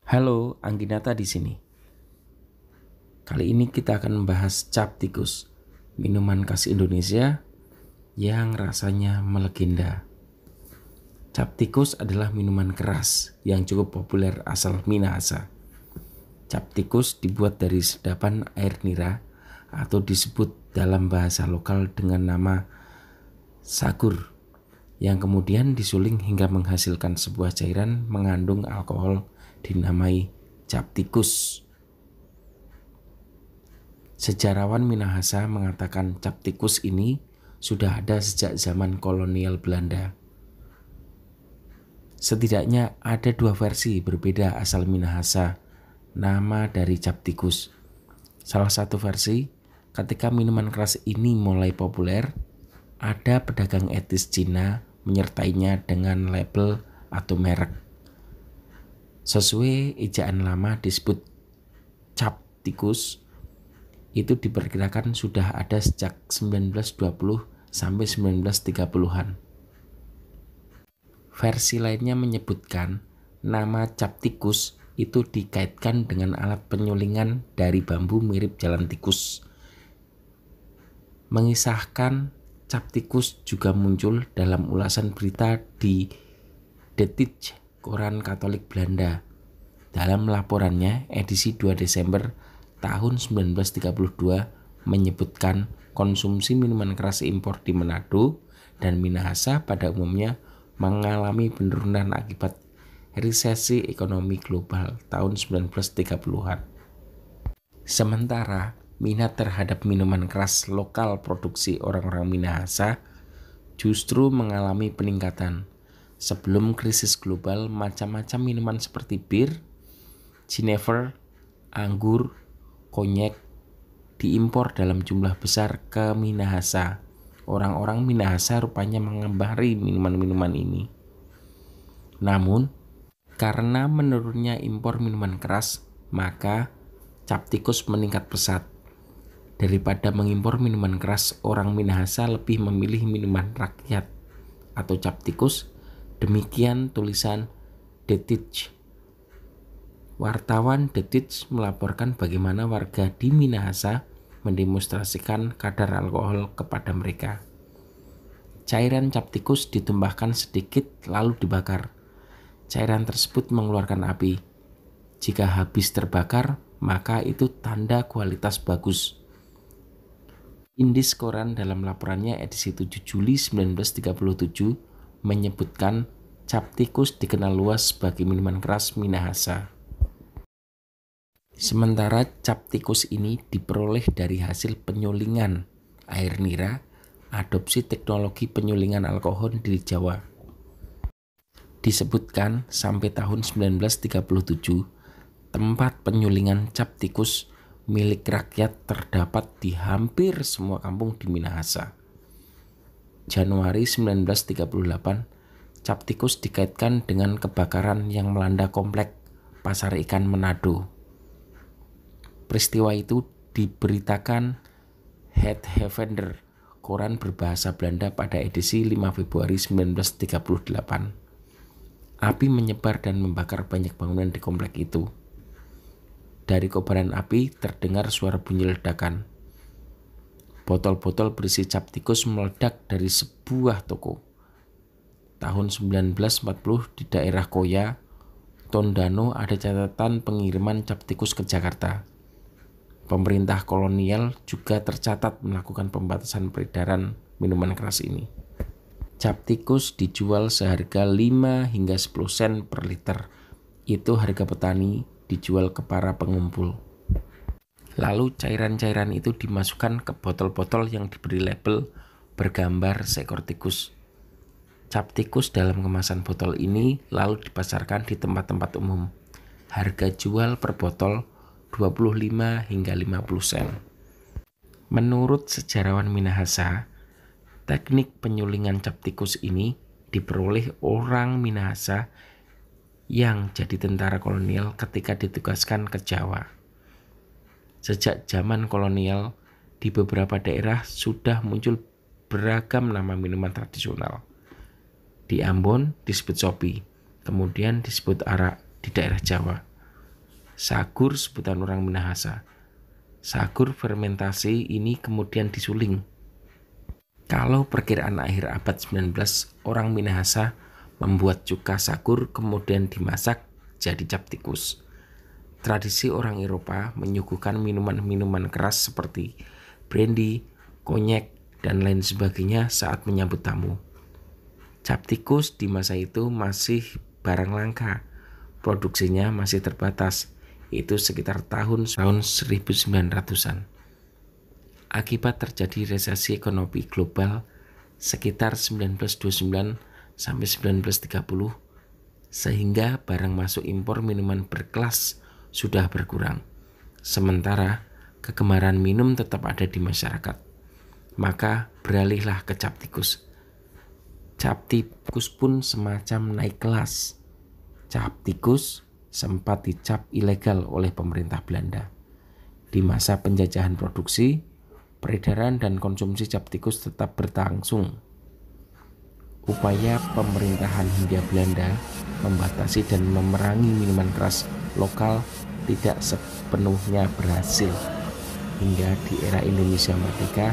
Halo, Angginata di sini. Kali ini kita akan membahas cap tikus, minuman khas Indonesia yang rasanya melegenda. Cap tikus adalah minuman keras yang cukup populer asal Minahasa. Cap tikus dibuat dari sedapan air nira atau disebut dalam bahasa lokal dengan nama sagur, yang kemudian disuling hingga menghasilkan sebuah cairan mengandung alkohol dinamai cap tikus. Sejarawan Minahasa mengatakan cap tikus ini sudah ada sejak zaman kolonial Belanda. Setidaknya ada dua versi berbeda asal Minahasa nama dari cap tikus. Salah satu versi, ketika minuman keras ini mulai populer, ada pedagang etis Cina menyertainya dengan label atau merek. Sesuai ejaan lama disebut cap tikus, itu diperkirakan sudah ada sejak 1920 sampai 1930-an. Versi lainnya menyebutkan nama cap tikus itu dikaitkan dengan alat penyulingan dari bambu mirip jalan tikus. Mengisahkan cap tikus juga muncul dalam ulasan berita di De Tijd, koran Katolik Belanda. Dalam laporannya edisi 2 Desember tahun 1932 menyebutkan konsumsi minuman keras impor di Manado dan Minahasa pada umumnya mengalami penurunan akibat resesi ekonomi global tahun 1930-an. Sementara minat terhadap minuman keras lokal produksi orang-orang Minahasa justru mengalami peningkatan. Sebelum krisis global, macam-macam minuman seperti bir, Genever, anggur, konyek diimpor dalam jumlah besar ke Minahasa. Orang-orang Minahasa rupanya mengembari minuman-minuman ini. Namun, karena menurunnya impor minuman keras, maka cap tikus meningkat pesat. Daripada mengimpor minuman keras, orang Minahasa lebih memilih minuman rakyat atau cap tikus. Demikian tulisan De Tijd. Wartawan De Tijd melaporkan bagaimana warga di Minahasa mendemonstrasikan kadar alkohol kepada mereka. Cairan cap tikus ditumbahkan sedikit lalu dibakar. Cairan tersebut mengeluarkan api. Jika habis terbakar, maka itu tanda kualitas bagus. Indis Koran dalam laporannya edisi 7 Juli 1937 menyebutkan cap tikus dikenal luas sebagai minuman keras Minahasa. Sementara cap tikus ini diperoleh dari hasil penyulingan air nira, adopsi teknologi penyulingan alkohol di Jawa. Disebutkan sampai tahun 1937, tempat penyulingan cap tikus milik rakyat terdapat di hampir semua kampung di Minahasa. Januari 1938, cap tikus dikaitkan dengan kebakaran yang melanda komplek Pasar Ikan Manado. Peristiwa itu diberitakan Het Havender, koran berbahasa Belanda pada edisi 5 Februari 1938. Api menyebar dan membakar banyak bangunan di komplek itu. Dari kobaran api terdengar suara bunyi ledakan. Botol-botol berisi cap tikus meledak dari sebuah toko. Tahun 1940 di daerah Koya, Tondano ada catatan pengiriman cap tikus ke Jakarta. Pemerintah kolonial juga tercatat melakukan pembatasan peredaran minuman keras ini. Cap tikus dijual seharga 5 hingga 10 sen per liter. Itu harga petani dijual ke para pengumpul. Lalu cairan-cairan itu dimasukkan ke botol-botol yang diberi label bergambar seekor tikus. Cap tikus dalam kemasan botol ini lalu dipasarkan di tempat-tempat umum. Harga jual per botol 25 hingga 50 sen. Menurut sejarawan Minahasa, teknik penyulingan cap tikus ini diperoleh orang Minahasa yang jadi tentara kolonial ketika ditugaskan ke Jawa. Sejak zaman kolonial, di beberapa daerah sudah muncul beragam nama minuman tradisional. Di Ambon disebut sopi, kemudian disebut arak di daerah Jawa. Sagur sebutan orang Minahasa. Sagur fermentasi ini kemudian disuling. Kalau perkiraan akhir abad 19, orang Minahasa membuat cuka sagur kemudian dimasak jadi cap tikus. Tradisi orang Eropa menyuguhkan minuman-minuman keras seperti brandy, konyek, dan lain sebagainya saat menyambut tamu. Cap tikus di masa itu masih barang langka, produksinya masih terbatas, itu sekitar tahun 1900-an. Akibat terjadi resesi ekonomi global sekitar 1929 sampai 1930, sehingga barang masuk impor minuman berkelas sudah berkurang. Sementara kegemaran minum tetap ada di masyarakat. Maka beralihlah ke cap tikus. Cap tikus pun semacam naik kelas. Cap tikus sempat dicap ilegal oleh pemerintah Belanda. Di masa penjajahan produksi, peredaran dan konsumsi cap tikus tetap berlangsung. Upaya pemerintahan Hindia Belanda membatasi dan memerangi minuman keras lokal tidak sepenuhnya berhasil. Hingga di era Indonesia Merdeka,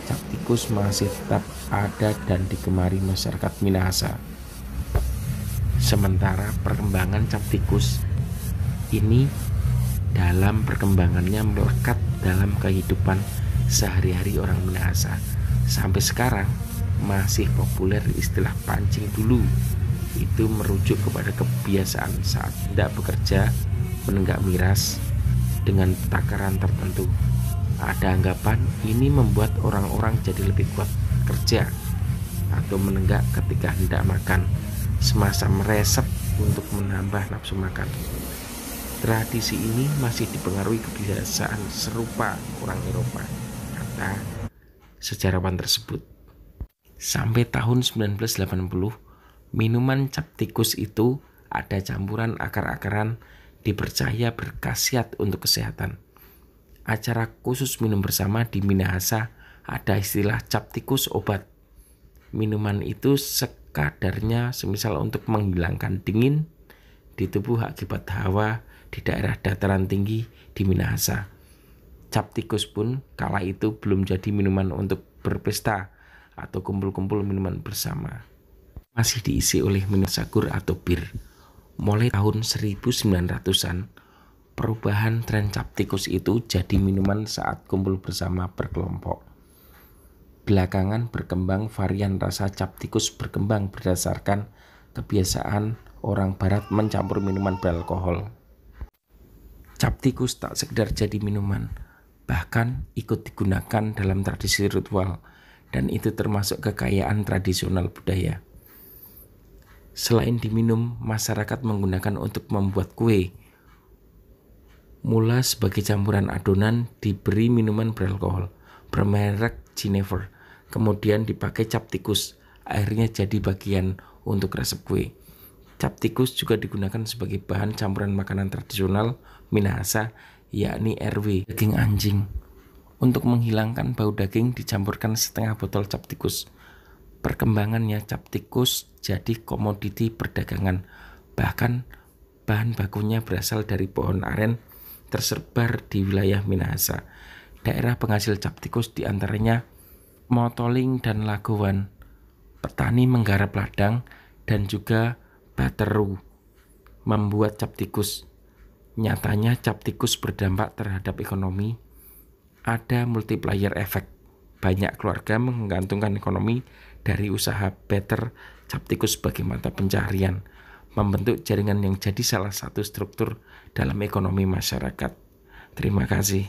cap tikus masih tetap ada dan digemari masyarakat Minahasa. Sementara perkembangan cap tikus ini dalam perkembangannya melekat dalam kehidupan sehari-hari orang Minahasa. Sampai sekarang masih populer istilah pancing dulu. Itu merujuk kepada kebiasaan saat hendak bekerja menenggak miras dengan takaran tertentu. Ada anggapan ini membuat orang-orang jadi lebih kuat kerja atau menenggak ketika hendak makan, semacam resep untuk menambah nafsu makan. Tradisi ini masih dipengaruhi kebiasaan serupa orang Eropa, kata sejarawan tersebut. Sampai tahun 1980, minuman cap tikus itu ada campuran akar-akaran dipercaya berkhasiat untuk kesehatan. Acara khusus minum bersama di Minahasa ada istilah cap tikus obat. Minuman itu sekadarnya semisal untuk menghilangkan dingin di tubuh akibat hawa di daerah dataran tinggi di Minahasa. Cap tikus pun kala itu belum jadi minuman untuk berpesta atau kumpul-kumpul minuman bersama. Masih diisi oleh minuman sagur atau bir. Mulai tahun 1900-an, perubahan tren cap tikus itu jadi minuman saat kumpul bersama berkelompok. Belakangan berkembang varian rasa cap tikus berkembang berdasarkan kebiasaan orang barat mencampur minuman beralkohol. Cap tikus tak sekedar jadi minuman, bahkan ikut digunakan dalam tradisi ritual, dan itu termasuk kekayaan tradisional budaya. Selain diminum, masyarakat menggunakan untuk membuat kue. Mula sebagai campuran adonan diberi minuman beralkohol bermerek Genever, kemudian dipakai cap tikus, akhirnya jadi bagian untuk resep kue. Cap tikus juga digunakan sebagai bahan campuran makanan tradisional Minahasa, yakni RW, daging anjing. Untuk menghilangkan bau daging dicampurkan setengah botol cap tikus. Perkembangannya cap tikus jadi komoditi perdagangan. Bahkan bahan bakunya berasal dari pohon aren tersebar di wilayah Minahasa. Daerah penghasil cap tikus diantaranya Motoling dan Lagowan. Petani menggarap ladang dan juga Bateru membuat cap tikus. Nyatanya cap tikus berdampak terhadap ekonomi. Ada multiplier effect. Banyak keluarga menggantungkan ekonomi dari usaha Better cap tikus sebagai mata pencaharian, membentuk jaringan yang jadi salah satu struktur dalam ekonomi masyarakat. Terima kasih.